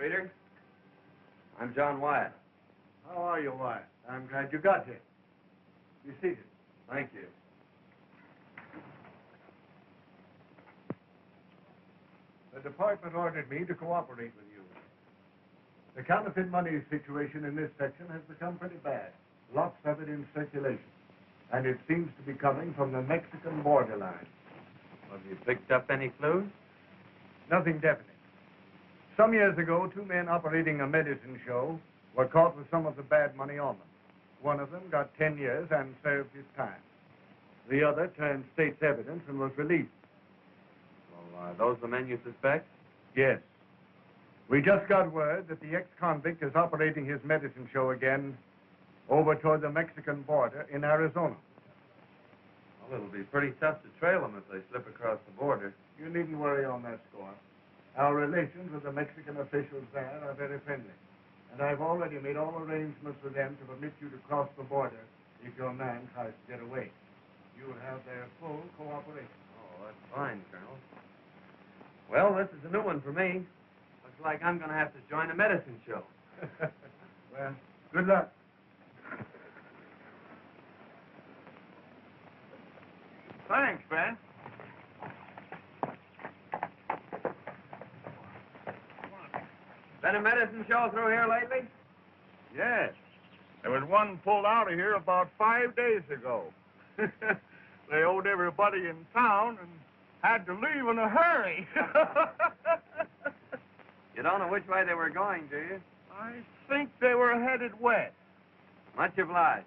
Peter. I'm John Wyatt. How are you, Wyatt? I'm glad you got here. Be seated. Thank you. The department ordered me to cooperate with you. The counterfeit money situation in this section has become pretty bad. Lots of it in circulation. And it seems to be coming from the Mexican borderline. Have you picked up any clues? Nothing definite. Some years ago, 2 men operating a medicine show were caught with some of the bad money on them. One of them got 10 years and served his time. The other turned state's evidence and was released. Well, are those the men you suspect? Yes. We just got word that the ex-convict is operating his medicine show again over toward the Mexican border in Arizona. Well, it'll be pretty tough to trail them if they slip across the border. You needn't worry on that score. Our relations with the Mexican officials there are very friendly. And I've already made all arrangements with them to permit you to cross the border if your man tries to get away. You'll have their full cooperation. Oh, that's fine, Colonel. Well, this is a new one for me. Looks like I'm going to have to join a medicine show. Well, good luck. Thanks, Ben. Been a medicine show through here lately? Yes. There was one pulled out of here about 5 days ago. They owed everybody in town and had to leave in a hurry. You don't know which way they were going, do you? I think they were headed west. Much obliged.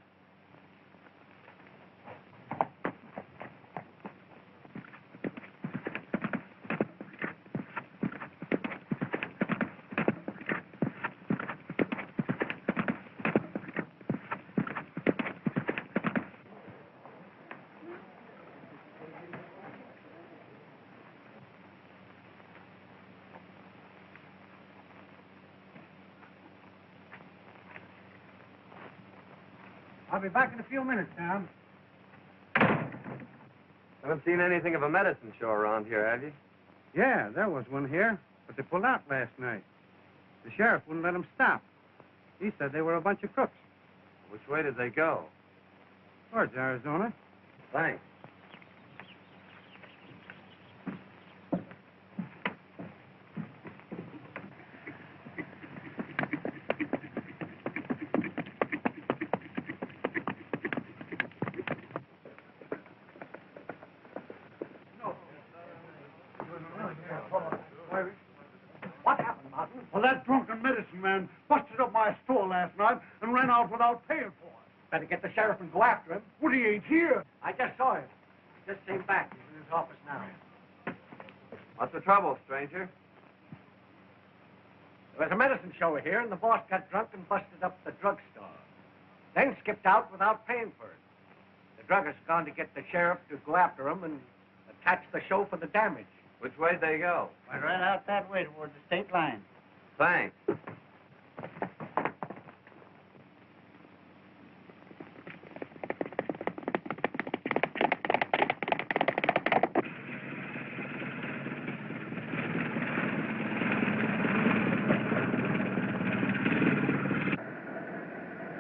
I'll be back in a few minutes, Tom. Haven't seen anything of a medicine show around here, have you? Yeah, there was one here, but they pulled out last night. The sheriff wouldn't let them stop. He said they were a bunch of crooks. Which way did they go? Towards Arizona. Thanks. What happened, Martin? Well, that drunken medicine man busted up my store last night and ran out without paying for it. Better get the sheriff and go after him. Well, he ain't here. I just saw him. Just came back. He's in his office now. What's the trouble, stranger? There was a medicine show here, and the boss got drunk and busted up the drugstore. Then skipped out without paying for it. The druggist's gone to get the sheriff to go after him and attach the show for the damage. Which way'd they go? Went right out that way towards the state line. Thanks.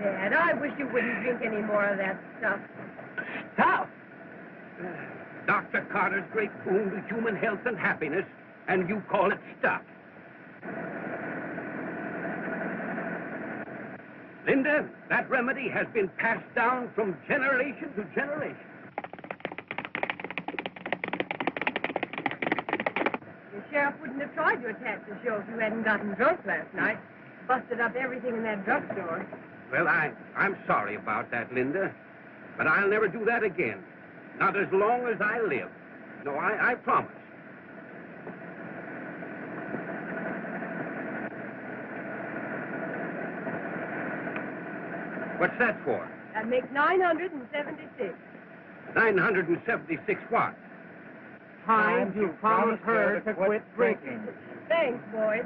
Dad, I wish you wouldn't drink any more of that stuff. Stuff? Dr. Carter's great boon to human health and happiness, and you call it stuff. Linda, that remedy has been passed down from generation to generation. The sheriff wouldn't have tried to attack the show if you hadn't gotten drunk last night. Busted up everything in that drugstore. Well, I'm sorry about that, Linda, but I'll never do that again. Not as long as I live. No, I promise. What's that for? That makes 976. 976 what? Times you promised her to quit drinking. Thanks, boys.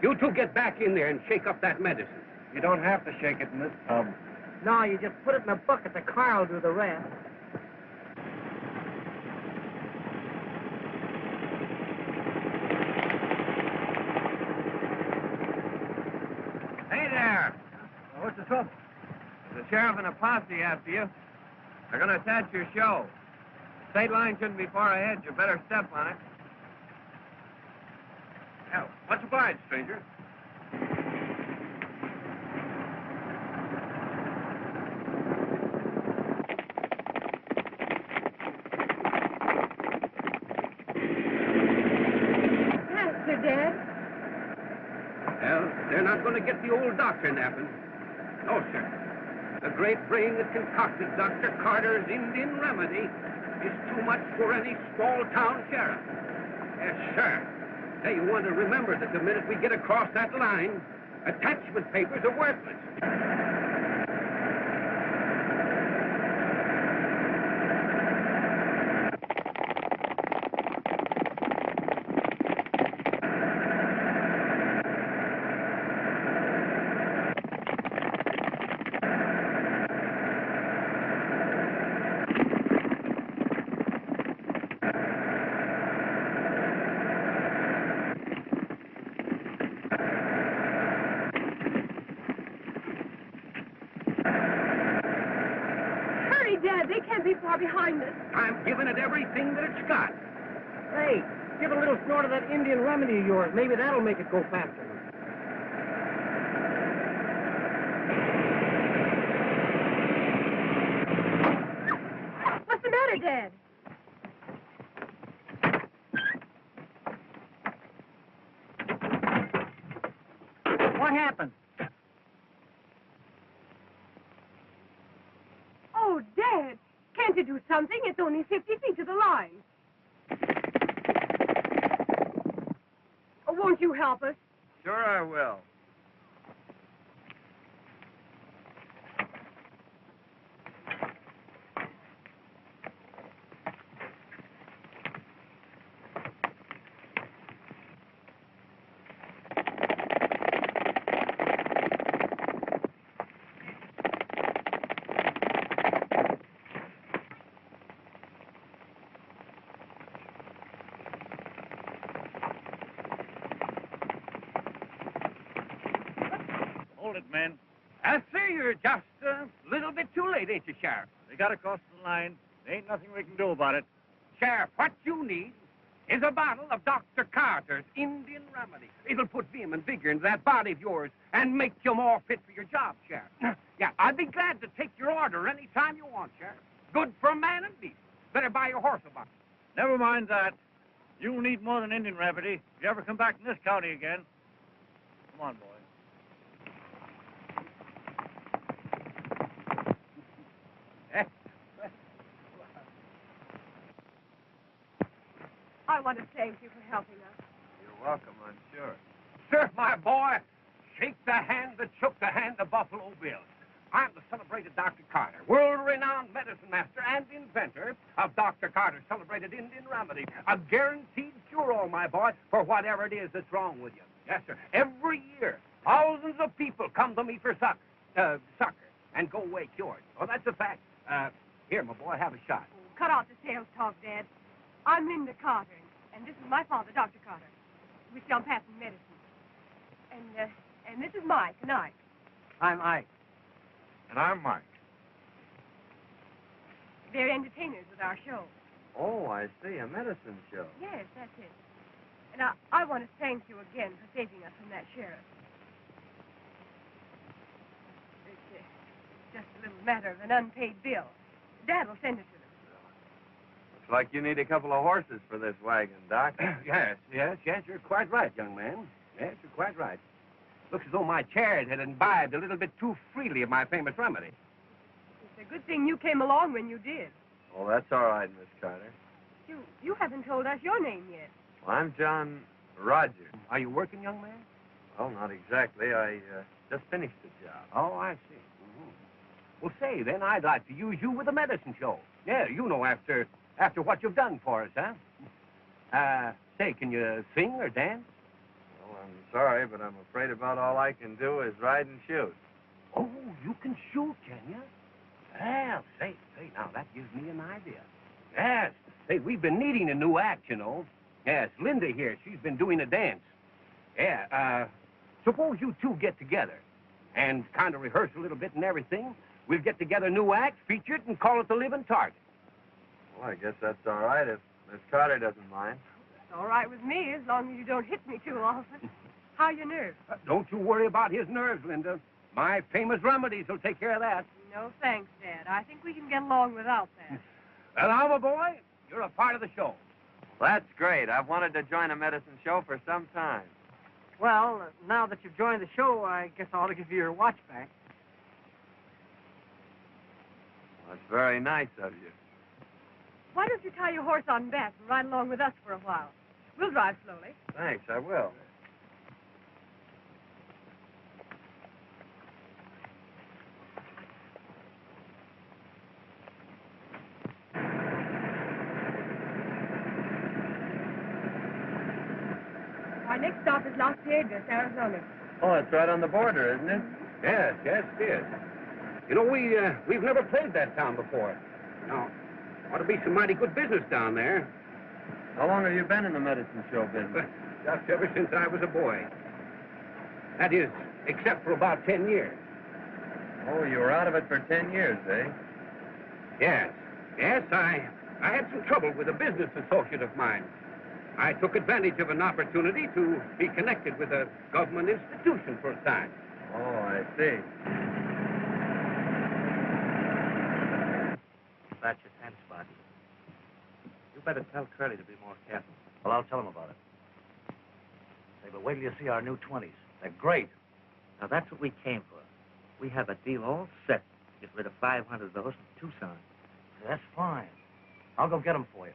You two get back in there and shake up that medicine. You don't have to shake it in this tub. No, you just put it in a bucket. The car will do the rest. Sheriff. What's the trouble? There's a sheriff and a posse after you. They're going to attack your show. State line shouldn't be far ahead. You better step on it. Yeah, much obliged, stranger. Faster, Dad. Well, they're not going to get the old doctor napping. No, sir. The great brain that concocted Dr. Carter's Indian remedy is too much for any small-town sheriff. Yes, sir. Hey, you want to remember that the minute we get across that line, attachment papers are worthless. Dad, they can't be far behind us. I'm giving it everything that it's got. Hey, give a little snort of that Indian remedy of yours. Maybe that'll make it go faster. What's the matter, Dad? What happened? Oh, Dad, can't you do something? It's only 50 feet to the line. Oh, won't you help us? Sure I will. Hold it, men. I see you're just a little bit too late, ain't you, Sheriff? They got across the line. There ain't nothing we can do about it. Sheriff, what you need is a bottle of Dr. Carter's Indian remedy. It'll put vim and vigor into that body of yours and make you more fit for your job, Sheriff. Yeah, I'd be glad to take your order any time you want, Sheriff. Good for man and beast. Better buy your horse a bottle. Never mind that. You'll need more than Indian remedy if you ever come back in this county again. Come on, boy. I want to thank you for helping us. You're welcome, I'm sure. Sir, my boy, shake the hand that shook the hand of Buffalo Bill. I'm the celebrated Dr. Carter, world-renowned medicine master and inventor of Dr. Carter's celebrated Indian remedy. A guaranteed cure-all, my boy, for whatever it is that's wrong with you. Yes, sir. Every year, thousands of people come to me for succor and go away cured. Oh, that's a fact. Here, my boy, have a shot. Oh, cut out the sales talk, Dad. I'm Linda Carter, and this is my father, Dr. Carter. We sell patent medicine. And this is Mike, Canutt. I'm Ike. And I'm Mike. They're entertainers with our show. Oh, I see. A medicine show. Yes, that's it. And I want to thank you again for saving us from that sheriff. It's just a little matter of an unpaid bill. Dad will send it to them. Looks like you need a couple of horses for this wagon, Doc. Yes, you're quite right, young man. Yes, you're quite right. Looks as though my chariot had imbibed a little bit too freely of my famous remedy. It's a good thing you came along when you did. Oh, that's all right, Miss Carter. You haven't told us your name yet. Well, I'm John Rogers. Are you working, young man? Well, not exactly. I just finished the job. Oh, I see. Mm-hmm. Well, say, then, I'd like to use you with a medicine show. Yeah, you know, after what you've done for us, huh? Say, can you sing or dance? Well, I'm sorry, but I'm afraid about all I can do is ride and shoot. Oh, you can shoot, can you? Well, say, now, that gives me an idea. Yes. Say, we've been needing a new act, you know. Yes, Linda here, she's been doing a dance. Yeah, suppose you two get together and kind of rehearse a little bit and everything, we'll get together a new act, feature it, and call it The Living Target. Well, I guess that's all right if Miss Carter doesn't mind. It's all right with me as long as you don't hit me too often. How are your nerves? Don't you worry about his nerves, Linda. My famous remedies will take care of that. No, thanks, Dad. I think we can get along without that. Well, now, my boy, you're a part of the show. That's great. I've wanted to join a medicine show for some time. Well, now that you've joined the show, I guess I ought to give you your watch back. Well, that's very nice of you. Why don't you tie your horse on back and ride along with us for a while? We'll drive slowly. Thanks, I will. Our next stop is Las Piedras, Arizona. Oh, it's right on the border, isn't it? Yes, it is. You know, we've never played that town before. Now, ought to be some mighty good business down there. How long have you been in the medicine show business? Just ever since I was a boy. That is, except for about 10 years. Oh, you were out of it for 10 years, eh? Yes. Yes, I had some trouble with a business associate of mine. I took advantage of an opportunity to be connected with a government institution for a time. Oh, I see. That's your 10 spot. You better tell Curly to be more careful. Well, I'll tell him about it. Say, but wait till you see our new 20s. They're great. Now, that's what we came for. We have a deal all set. Get rid of 500 of those from Tucson. That's fine. I'll go get them for you.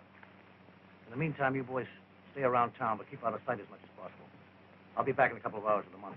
In the meantime, you boys stay around town, but keep out of sight as much as possible. I'll be back in a couple of hours with the money.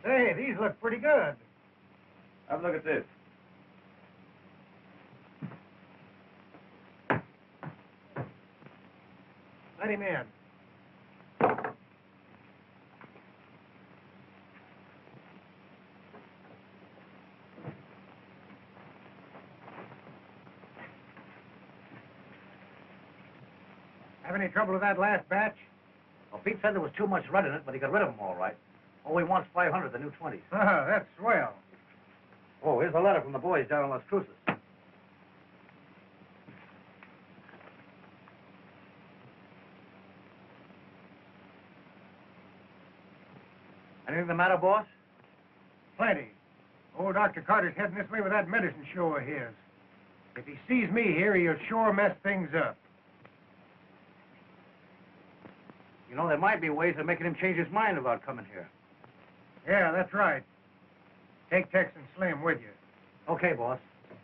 Hey, these look pretty good. Have a look at this. Let him in. Have any trouble with that last batch? Well, Pete said there was too much red in it, but he got rid of them all right. All he wants 500, the new 20s. Ah, that's swell. Oh, here's a letter from the boys down in Las Cruces. Anything the matter, boss? Plenty. Old Dr. Carter's heading this way with that medicine show of his. If he sees me here, he'll sure mess things up. You know, there might be ways of making him change his mind about coming here. Yeah, that's right. Take Tex and Slim with you. Okay, boss.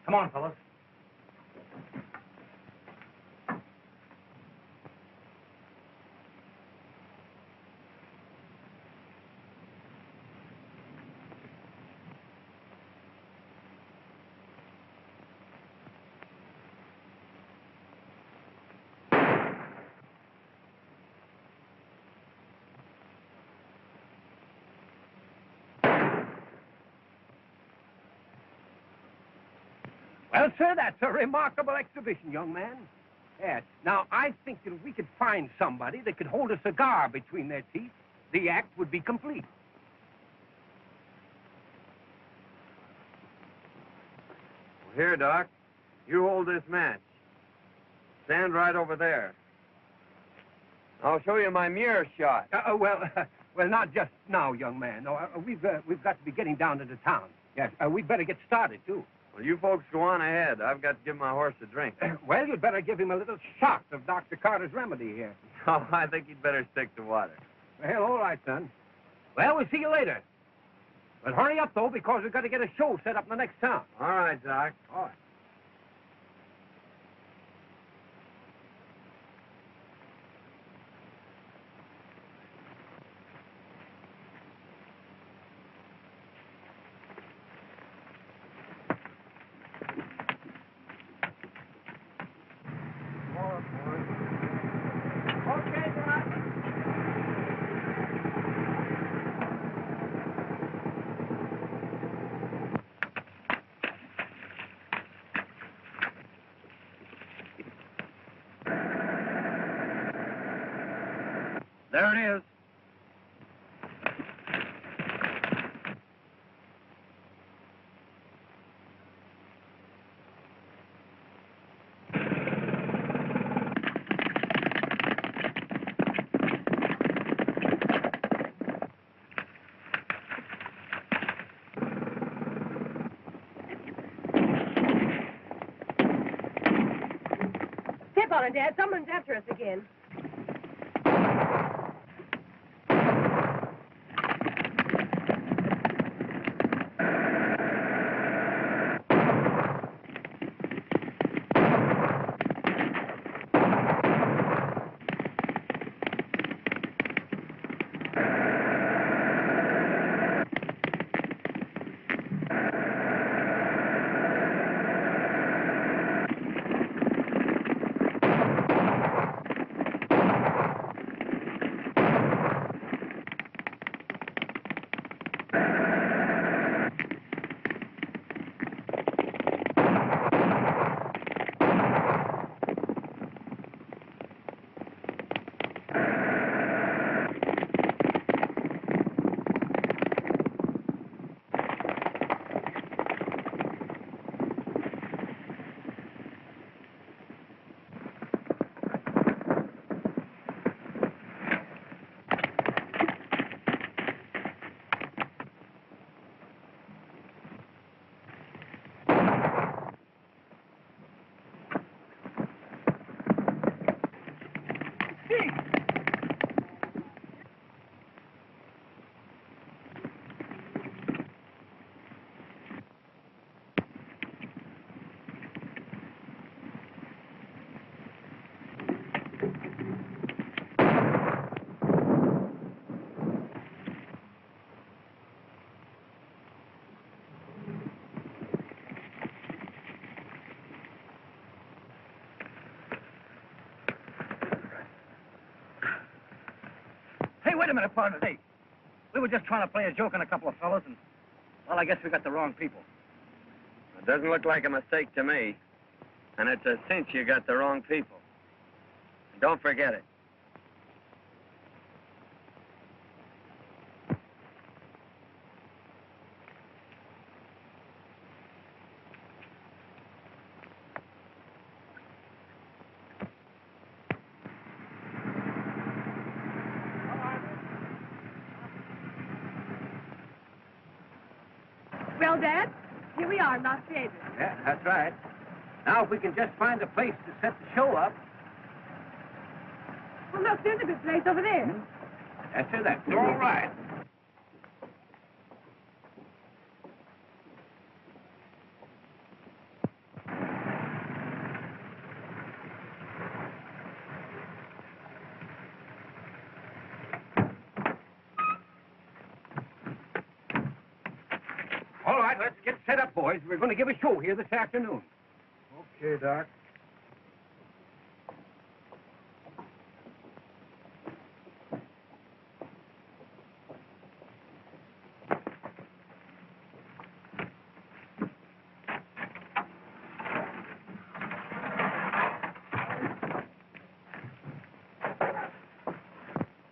Come on, fellas. Well, sir, that's a remarkable exhibition, young man. Yes. Now, I think that if we could find somebody that could hold a cigar between their teeth, the act would be complete. Well, here, Doc. You hold this match. Stand right over there. I'll show you my mirror shot. Well, not just now, young man. No, we've got to be getting down to the town. Yes, we'd better get started, too. Well, you folks go on ahead. I've got to give my horse a drink. Well, you'd better give him a little shot of Dr. Carter's remedy here. Oh, I think he'd better stick to water. Well, all right, son. Well, we'll see you later. But hurry up, though, because we've got to get a show set up in the next town. All right, Doc. All right. There it is. Step on it, Dad. Someone's after us again. Hey, wait a minute, partner. Hey, we were just trying to play a joke on a couple of fellas, and, well, I guess we got the wrong people. It doesn't look like a mistake to me. And it's a cinch you got the wrong people. And don't forget it. Well, Dad, here we are in Las Vegas. Yeah, that's right. Now, if we can just find a place to set the show up. Well, look, there's a good place over there. That's it. That's all right. All right, let's get set up, boys. We're going to give a show here this afternoon. Okay, Doc.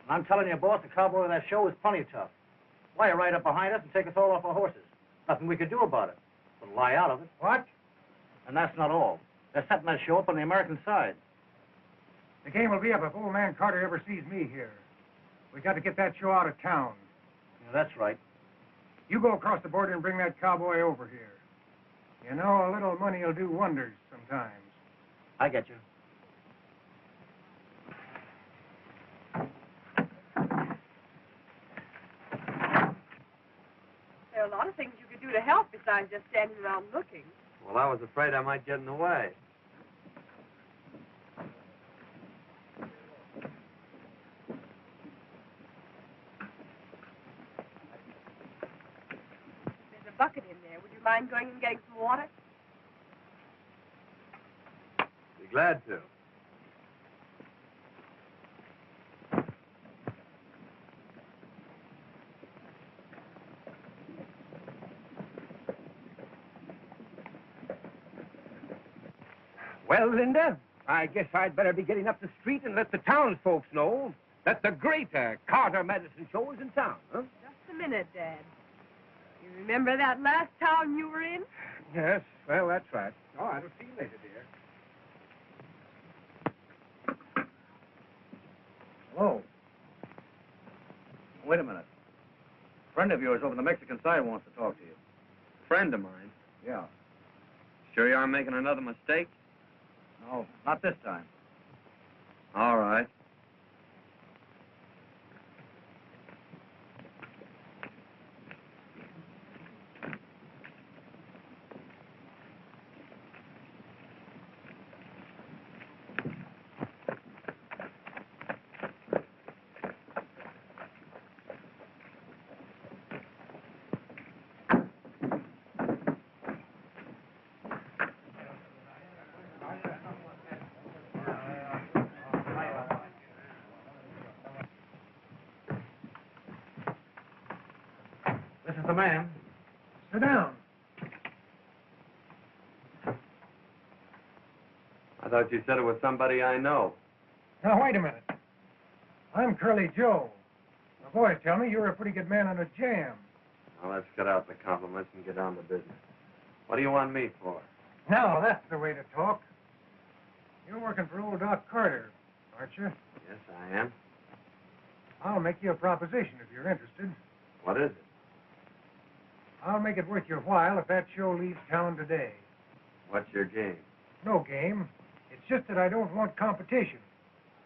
I'm telling you, boss, the cowboy of that show is plenty tough. Why, right up behind us and take us all off our horses. Nothing we could do about it. But lie out of it. What? And that's not all. They're setting that show up on the American side. The game will be up if old man Carter ever sees me here. We got to get that show out of town. Yeah, that's right. You go across the border and bring that cowboy over here. You know, a little money will do wonders sometimes. I get you. There are a lot of things you could do to help besides just standing around looking. Well, I was afraid I might get in the way. There's a bucket in there. Would you mind going and getting some water? Be glad to. Well, Linda, I guess I'd better be getting up the street and let the townsfolk know that the great Carter Medicine Show is in town, huh? Just a minute, Dad. You remember that last town you were in? Yes, well, that's right. All right, I'll see you later, dear. Hello. Wait a minute. A friend of yours over on the Mexican side wants to talk to you. Friend of mine. Yeah. Sure you aren't making another mistake? No, not this time. All right. This is the man. Sit down. I thought you said it was somebody I know. Now, wait a minute. I'm Curly Joe. The boys tell me you're a pretty good man on a jam. Now, let's cut out the compliments and get down to business. What do you want me for? Now, that's the way to talk. You're working for old Doc Carter, aren't you? Yes, I am. I'll make you a proposition if you're interested. What is it? I'll make it worth your while if that show leaves town today. What's your game? No game. It's just that I don't want competition.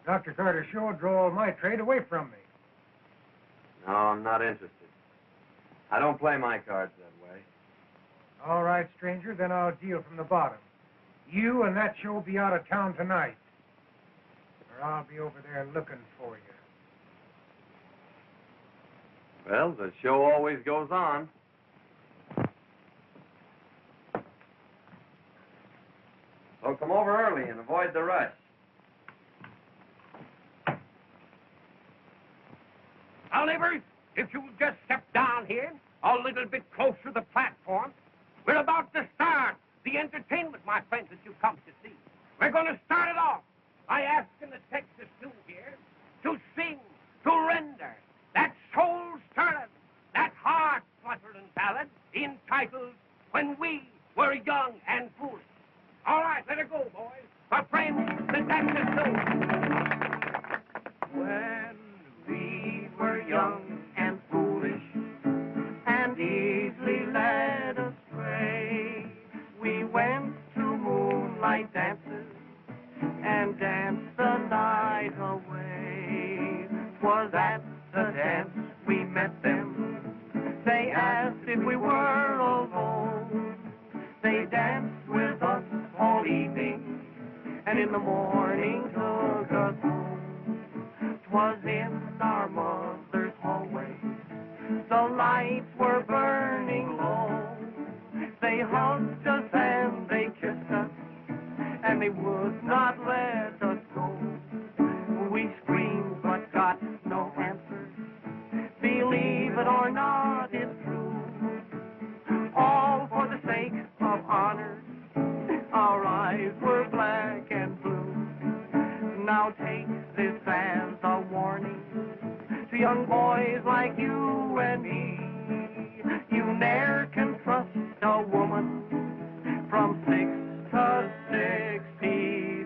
Dr. Carter's show will draw all my trade away from me. No, I'm not interested. I don't play my cards that way. All right, stranger, then I'll deal from the bottom. You and that show will be out of town tonight. Or I'll be over there looking for you. Well, the show always goes on. So come over early and avoid the rush. Now, neighbors, if you'll just step down here a little bit closer to the platform, we're about to start the entertainment, my friends, that you've come to see. We're going to start it off by asking the Texas Stew here to sing, to render that soul-stirring, that heart-fluttering ballad entitled When We Were Young and Foolish. All right, let her go, boys. My friends, the Texas Stew. When we were young and foolish and easily led astray, we went to moonlight dances and danced the night away. 'Twas at the dance we met them. They asked if we were alone. They danced with us all evening and in the morning took us home. 'Twas in our mother's hallway. The lights were burning low. They hugged us and they kissed us, and they would not let us go. We screamed but got no answer. Believe it or not, it's true. All for the sake of honor. Our eyes were black and blue. Now take this as a warning to young boys like you and me. You ne'er can trust a woman from 6 to 63.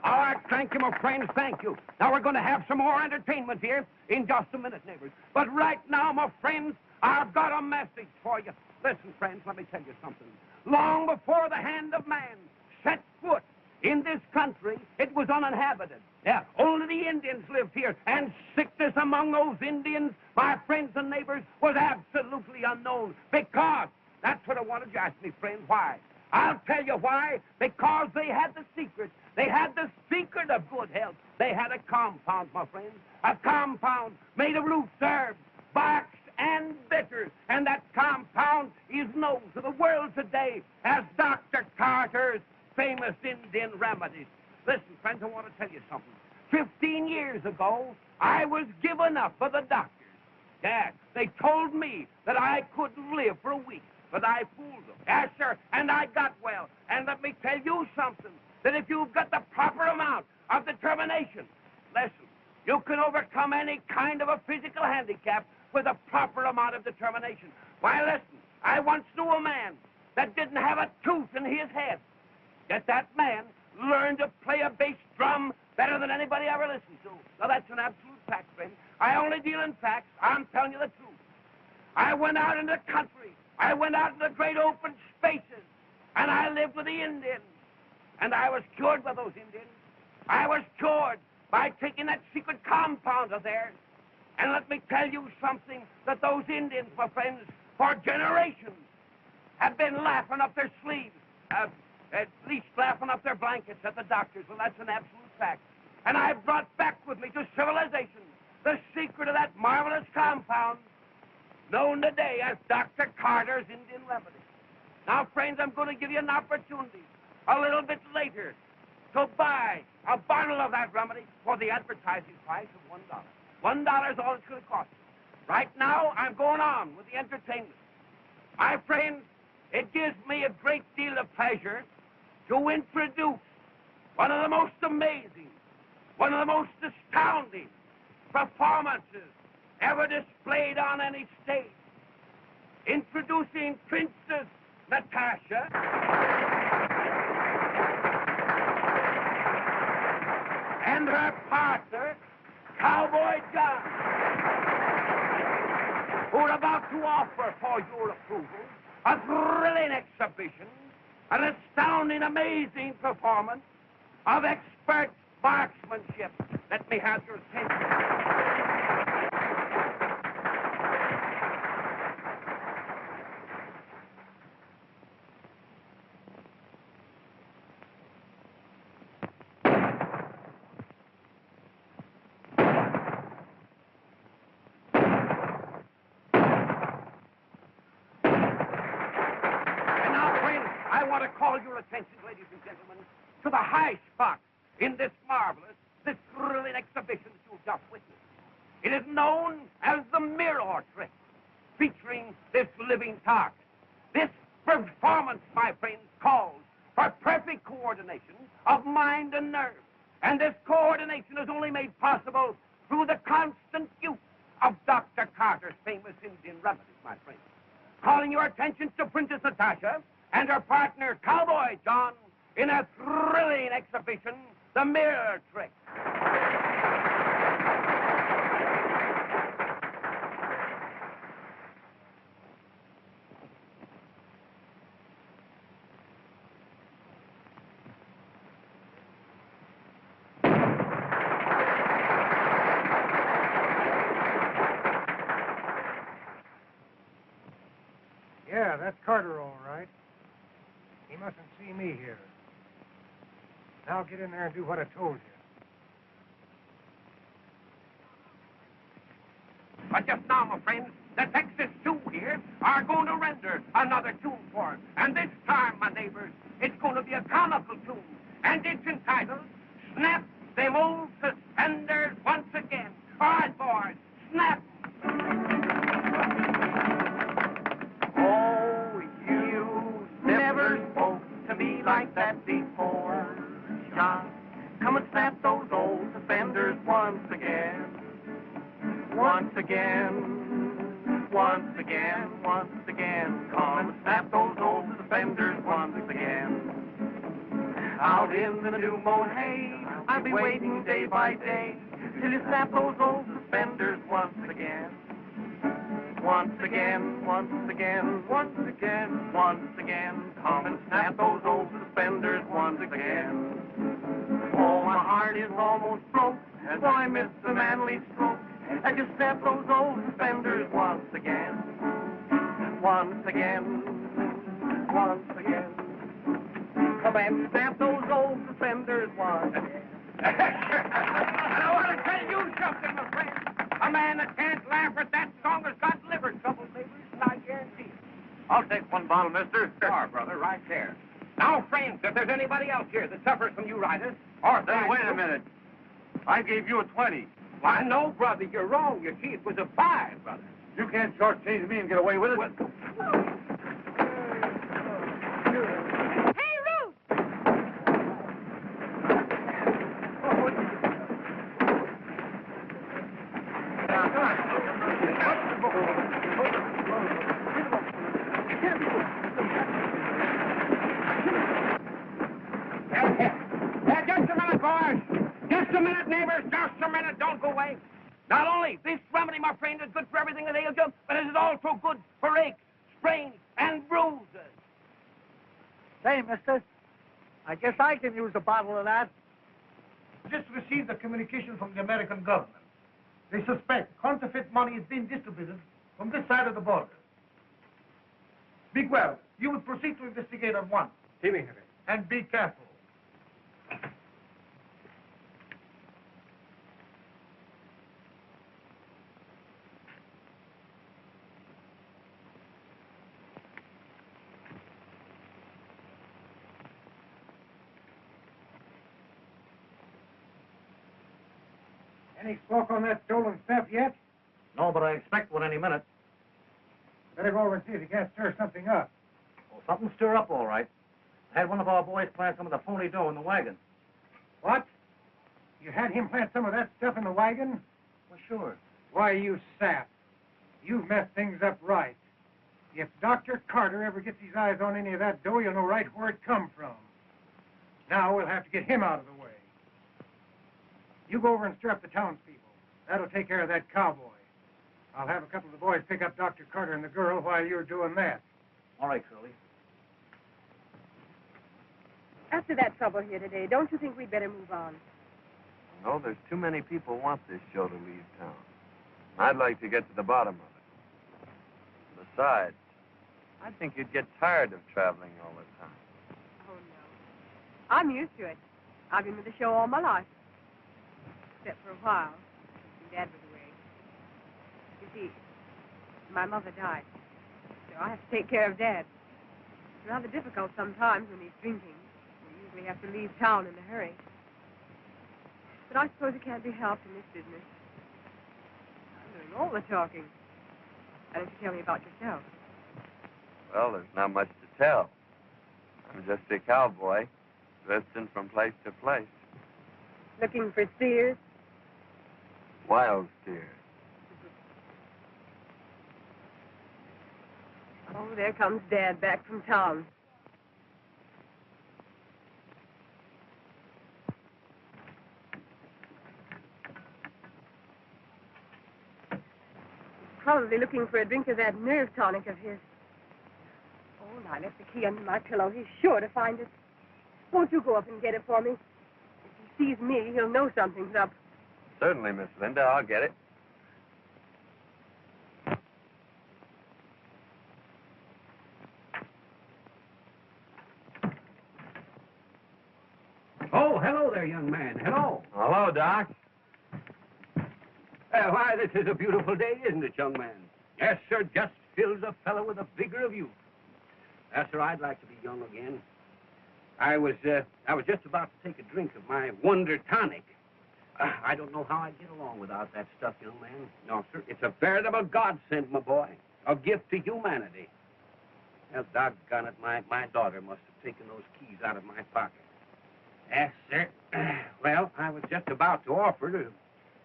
All right, thank you, my friends, thank you. Now we're going to have some more entertainment here in just a minute, neighbors. But right now, my friends, I've got a message for you. Listen, friends, let me tell you something. Long before the hand of man set foot in this country, it was uninhabited. Yeah, only the Indians lived here, and sickness among those Indians, my friends and neighbors, was absolutely unknown. Because, that's what I wanted you to ask me, friend, why? I'll tell you why. Because they had the secret. They had the secret of good health. They had a compound, my friends. A compound made of roots, herbs, barks, and bitters. And that compound is known to the world today as Dr. Carter's famous Indian remedies. Listen, friends, I want to tell you something. 15 years ago, I was given up by the doctors. Yeah, they told me that I couldn't live for a week, but I fooled them. Yes, sir, and I got well. And let me tell you something. that if you've got the proper amount of determination, listen, you can overcome any kind of a physical handicap with a proper amount of determination. Why, listen, I once knew a man that didn't have a tooth in his head. Yet that man learned to play a bass drum better than anybody ever listened to. Now, that's an absolute fact, friend. I only deal in facts. I'm telling you the truth. I went out in the country. I went out in the great open spaces, and I lived with the Indians. And I was cured by those Indians. I was cured by taking that secret compound of theirs. And let me tell you something, that those Indians, my friends, for generations, have been laughing up their sleeves, at least laughing up their blankets at the doctors. Well, that's an absolute fact. And I brought back with me to civilization the secret of that marvelous compound known today as Dr. Carter's Indian Remedy. Now, friends, I'm going to give you an opportunity a little bit later to buy a bottle of that remedy for the advertising price of $1. $1 is all it's going to cost you. Right now, I'm going on with the entertainment. My friends, it gives me a great deal of pleasure to introduce one of the most amazing, one of the most astounding performances ever displayed on any stage. Introducing Princess Natasha and her partner, Cowboy John, who are about to offer for your approval a thrilling exhibition, an astounding, amazing performance of expert marksmanship. Let me have your attention. Attention, ladies and gentlemen, to the high spot in this marvelous, this thrilling exhibition that you've just witnessed. It is known as the mirror trick, featuring this living target. This performance, my friends, calls for perfect coordination of mind and nerve. And this coordination is only made possible through the constant use of Dr. Carter's famous Indian remedies, my friends. Calling your attention to Princess Natasha and her partner, Cowboy John, in a thrilling exhibition, the mirror trick. Yeah, that's Carter, all right. He mustn't see me here. Now get in there and do what I told you. But just now, my friends, the Texas two here are going to render another tune for us. And this time, my neighbors, it's going to be a comical tune. And it's entitled, Snap Them Old Suspenders Once Again. All right, boys, snap. Oh, you never spoke to me like that before, John. Come and snap those old suspenders once again. Once again, once again, once again. Come and snap those old suspenders once again. Out in the new mown hay, I'll be waiting day by day till you snap those old suspenders once again. Once again, once again, once again, once again. Come and snap those old suspenders once again. Oh, my heart is almost broke as I miss the manly stroke. I just snap those old suspenders once again. Once again, once again. Come and snap those old suspenders once again. And I want to tell you something, my friend. A man that can't laugh at that song has got liver trouble, neighbors, and I guarantee it. I'll take one bottle, mister. Sure, brother, right there. Now, friends, if there's anybody else here that suffers from uritis, or... Then wait a minute. I gave you a 20. Why, no, brother, you're wrong. You see, it was a 5, brother. You can't shortchange me and get away with it. Hey, Ruth! just a minute. Don't go away. Not only this remedy, my friend, is good for everything that ails you, but it is also good for aches, sprains, and bruises. Say, mister, I guess I can use a bottle of that. Just received a communication from the American government. They suspect counterfeit money is being distributed from this side of the border. Big well, you will proceed to investigate at once. And be careful. Any smoke on that stolen stuff yet? No, but I expect one any minute. Better go over and see if you can't stir something up. Well, something stir up all right. I had one of our boys plant some of the phony dough in the wagon. What? You had him plant some of that stuff in the wagon? Well, sure. Why, you sap. You've messed things up right. If Dr. Carter ever gets his eyes on any of that dough, you'll know right where it come from. Now we'll have to get him out of the way. You go over and stir up the townspeople. That'll take care of that cowboy. I'll have a couple of the boys pick up Dr. Carter and the girl while you're doing that. All right, Curly. After that trouble here today, don't you think we'd better move on? No, there's too many people want this show to leave town. I'd like to get to the bottom of it. Besides, I think you'd get tired of traveling all the time. Oh, no. I'm used to it. I've been with the show all my life. Except for a while, when Dad was away. You see, my mother died, so I have to take care of Dad. It's rather difficult sometimes when he's drinking. We usually have to leave town in a hurry. But I suppose it can't be helped in this business. I'm doing all the talking. Why don't you tell me about yourself? Well, there's not much to tell. I'm just a cowboy, drifting from place to place. Looking for steers? Wild steers. Oh, there comes Dad back from town. He's probably looking for a drink of that nerve tonic of his. Oh, I left the key under my pillow. He's sure to find it. Won't you go up and get it for me? If he sees me, he'll know something's up. Certainly, Miss Linda. I'll get it. Oh, hello there, young man. Hello. Hello, Doc. Why, this is a beautiful day, isn't it, young man? Yes, sir, just fills a fellow with a vigor of youth. Yes, sir, I'd like to be young again. I was just about to take a drink of my Wonder Tonic. I don't know how I'd get along without that stuff, young man. No, sir, it's a veritable godsend, my boy. A gift to humanity. Well, doggone it, my daughter must have taken those keys out of my pocket. Yes, sir. Well, I was just about to offer to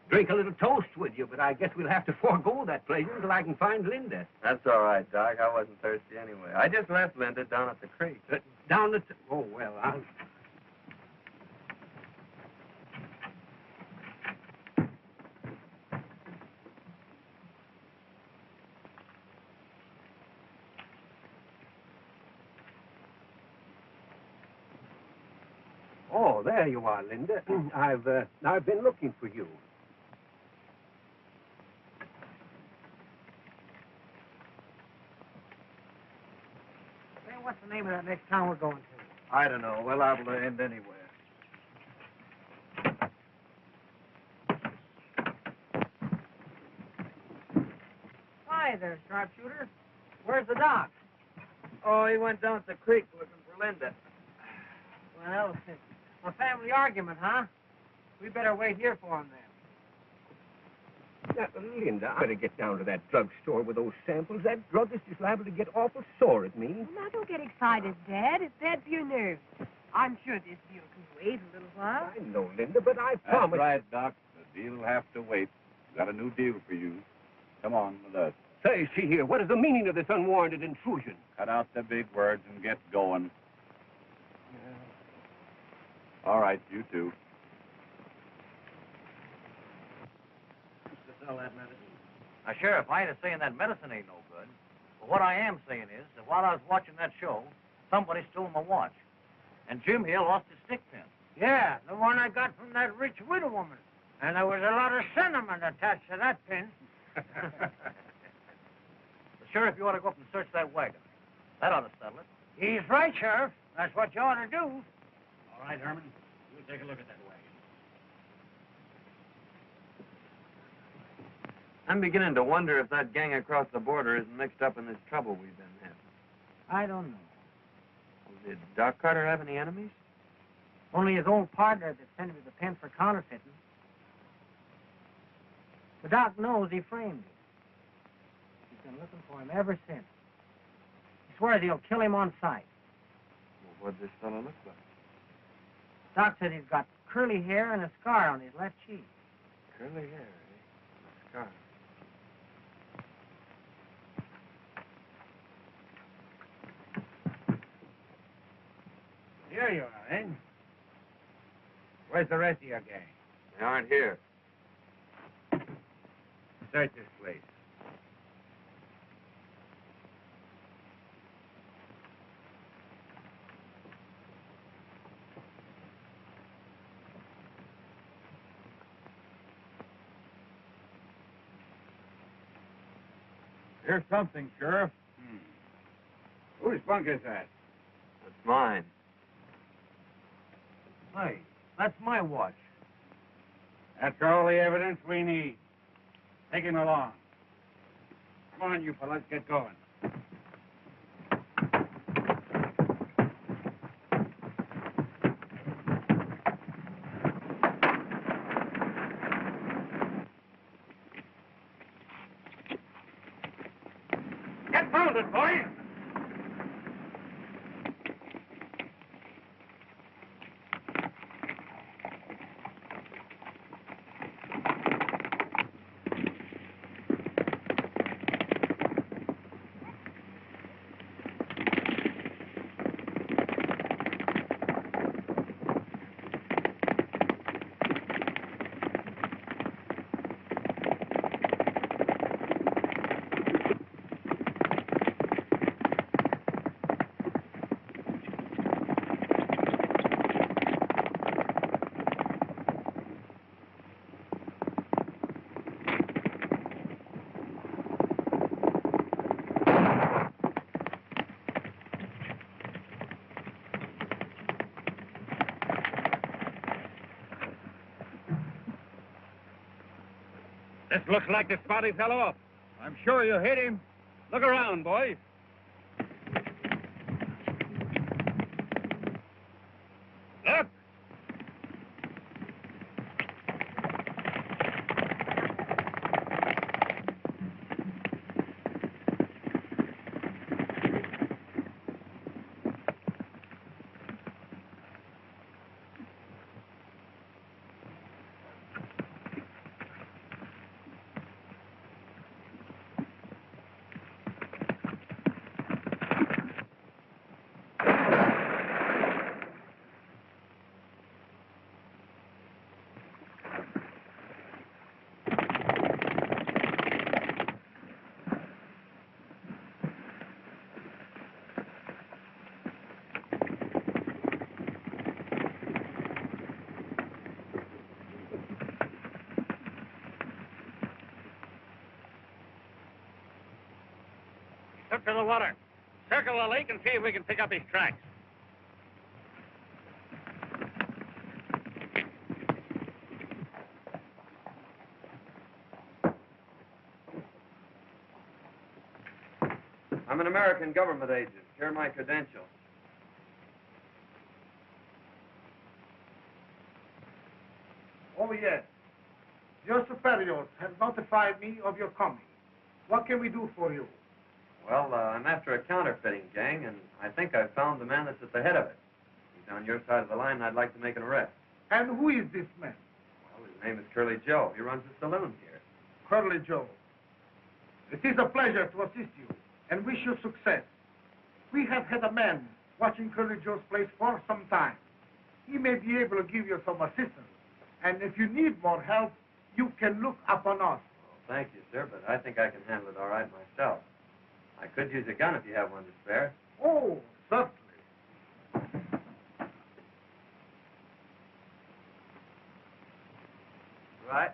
drink a little toast with you, but I guess we'll have to forego that pleasure until I can find Linda. That's all right, Doc. I wasn't thirsty anyway. I just left Linda down at the creek. Down the... Oh, well, I'll... Oh, there you are, Linda. I've been looking for you. Well, what's the name of that next town we're going to? I don't know. We're liable to end anywhere. Hi there, sharpshooter. Where's the doc? Oh, he went down to the creek looking for Linda. Well, a family argument, huh? We better wait here for him then. Linda, I better get down to that drugstore with those samples. That druggist is liable to get awful sore at me. Well, now, don't get excited, Dad. It's bad for your nerves. I'm sure this deal can wait a little while. I know, Linda, but I promised... That's right, Doc. The deal will have to wait. Got a new deal for you. Come on with us. Say, see here, what is the meaning of this unwarranted intrusion? Cut out the big words and get going. All right, you two. sell that medicine. Now, Sheriff, I ain't saying that medicine ain't no good. But what I am saying is that while I was watching that show, somebody stole my watch. And Jim here lost his stick pin. Yeah, the one I got from that rich widow woman. And there was a lot of sentiment attached to that pin. Sheriff, you ought to go up and search that wagon. That ought to settle it. He's right, Sheriff. That's what you ought to do. All right, Herman. We'll take a look at that wagon. I'm beginning to wonder if that gang across the border isn't mixed up in this trouble we've been having. I don't know. Well, did Doc Carter have any enemies? Only his old partner that sent him to the pen for counterfeiting. The doc knows he framed him. He's been looking for him ever since. He swears he'll kill him on sight. Well, what'd this fellow look like? Doc said he's got curly hair and a scar on his left cheek. Curly hair, eh? A scar. Here you are, eh? Where's the rest of your gang? They aren't here. Search this place. Here's something, Sheriff. Whose bunk is that? That's mine. Hey, that's my watch. That's all the evidence we need. Take him along. Come on, you fellas, get going. Get mounted, boys! This looks like the spot he fell off. I'm sure you hit him. Look around, boys. Look! Up to the water. Circle the lake and see if we can pick up his tracks. I'm an American government agent. Here are my credentials. Oh, yes. Your superiors have notified me of your coming. What can we do for you? Well, I'm after a counterfeiting gang, and I think I've found the man that's at the head of it. He's on your side of the line, and I'd like to make an arrest. And who is this man? Well, his name is Curly Joe. He runs a saloon here. Curly Joe. It is a pleasure to assist you, and wish you success. We have had a man watching Curly Joe's place for some time. He may be able to give you some assistance, and if you need more help, you can look upon us. Thank you, sir, but I think I can handle it all right myself. I could use a gun if you have one to spare. Oh, certainly. Right.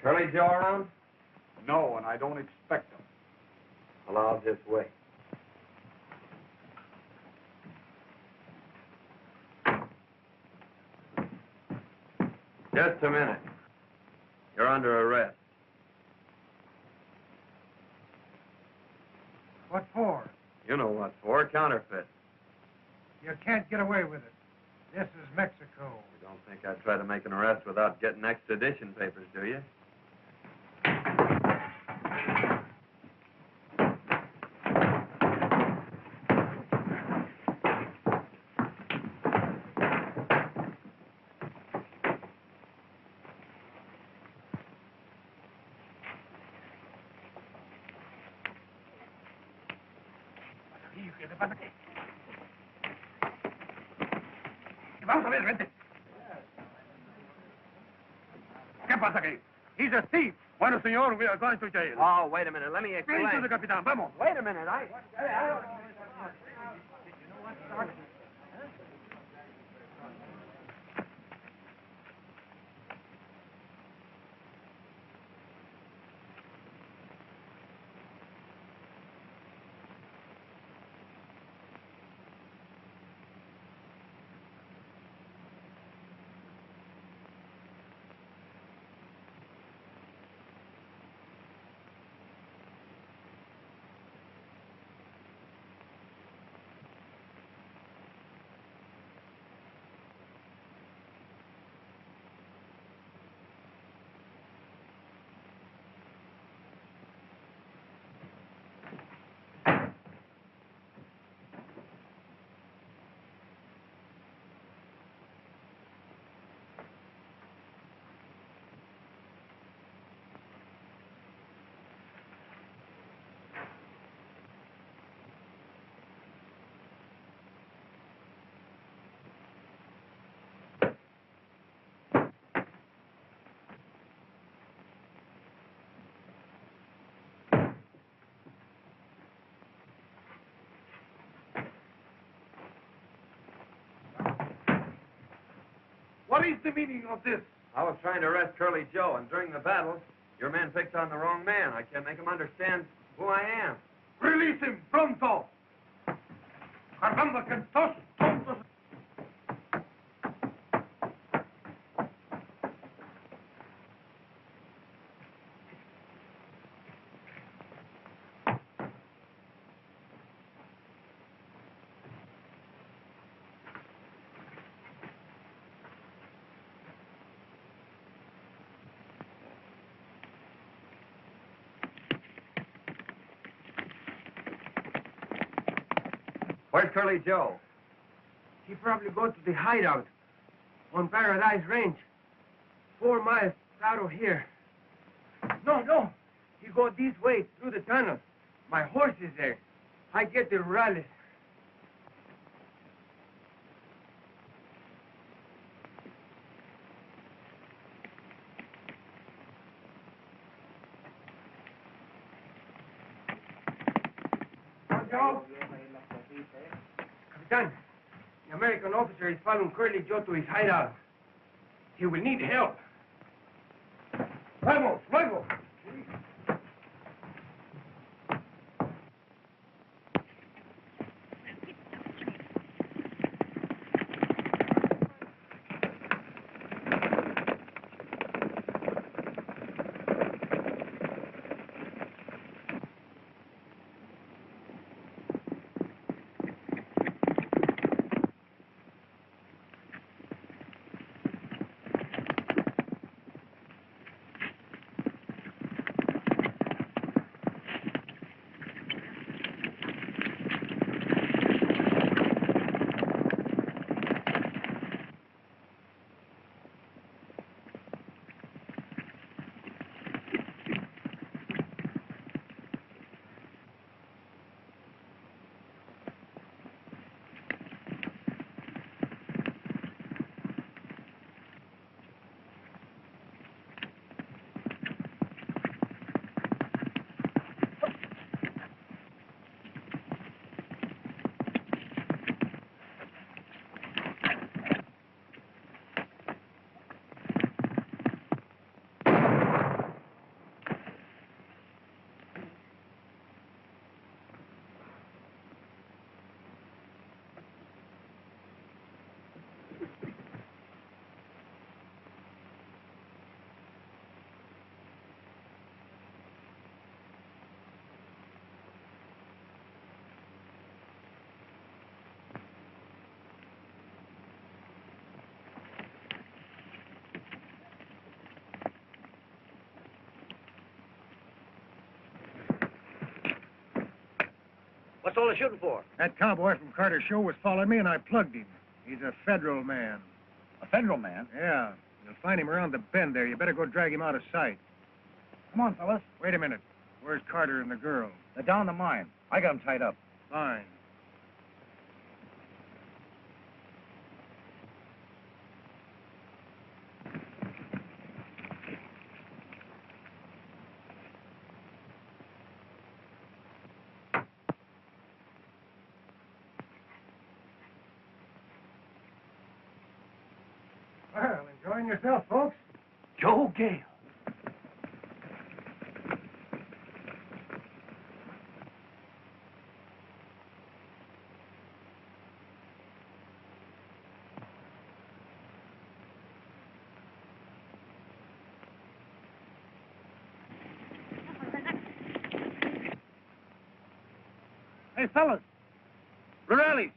Curly Joe around? No, and I don't expect them. Well, I'll just wait. Just a minute. You're under arrest. What for? You know what for. Counterfeit. You can't get away with it. This is Mexico. You don't think I'd try to make an arrest without getting extradition papers, do you? ¿Qué pasa aquí? Vamos a ver, vente. ¿Qué pasa aquí? He's a thief. Bueno, señor, we are going to jail. Oh, wait a minute. Let me explain. Ven to the capitán, vamos. Wait a minute. What is the meaning of this? I was trying to arrest Curly Joe, and during the battle, your man picked on the wrong man. I can't make him understand who I am. Release him, pronto. Caramba, que estos tontos. Where's Curly Joe? He probably go to the hideout on Paradise Range, 4 miles out of here. No. He go this way through the tunnel. My horse is there. I get the rurales. Capitan, the American officer is following Curly Joe to his hideout. He will need help. Vamos, luego. What's all the shooting for? That cowboy from Carter's show was following me, and I plugged him. He's a federal man. A federal man? Yeah. You'll find him around the bend there. You better go drag him out of sight. Come on, fellas. Wait a minute. Where's Carter and the girl? They're down the mine. I got them tied up. Fine. Well, enjoying yourself, folks? Joe Gale. Hey, fellas. Rurales.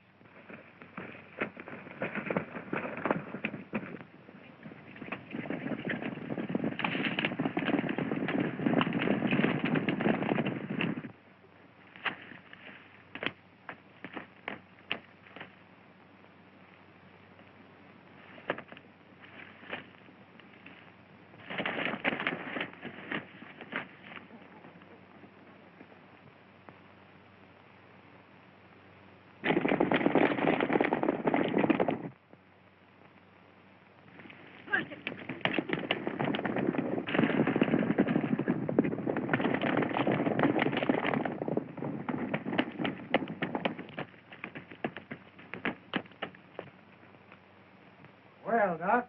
Well, Doc,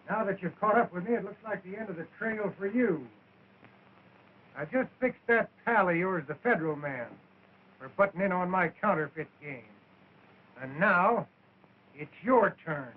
now that you've caught up with me, it looks like the end of the trail for you. I just fixed that pal of yours, the federal man, for butting in on my counterfeit game. And now, it's your turn.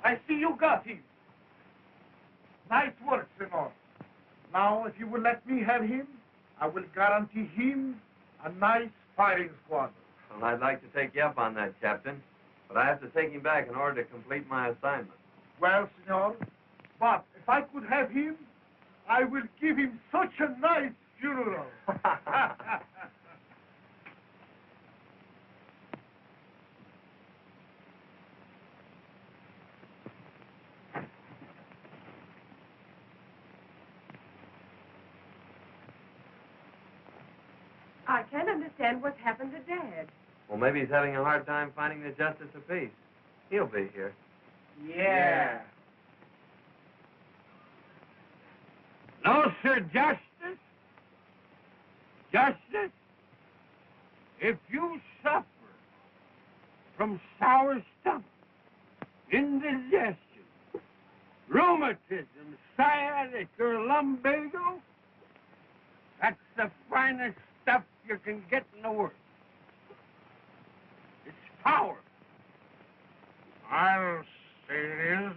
I see you got him. Nice work, senor. Now, if you will let me have him, I will guarantee him a nice firing squad. Well, I'd like to take you up on that, Captain, but I have to take him back in order to complete my assignment. Well, senor, but if I could have him, I will give him such a nice funeral. I can't understand what's happened to Dad. Well, maybe he's having a hard time finding the justice of peace. He'll be here. Yeah. No, sir, Justice. Justice, if you suffer from sour stomach, indigestion, rheumatism, sciatic, or lumbago, that's the finest stuff you can get in the world. It's power. I'll say it is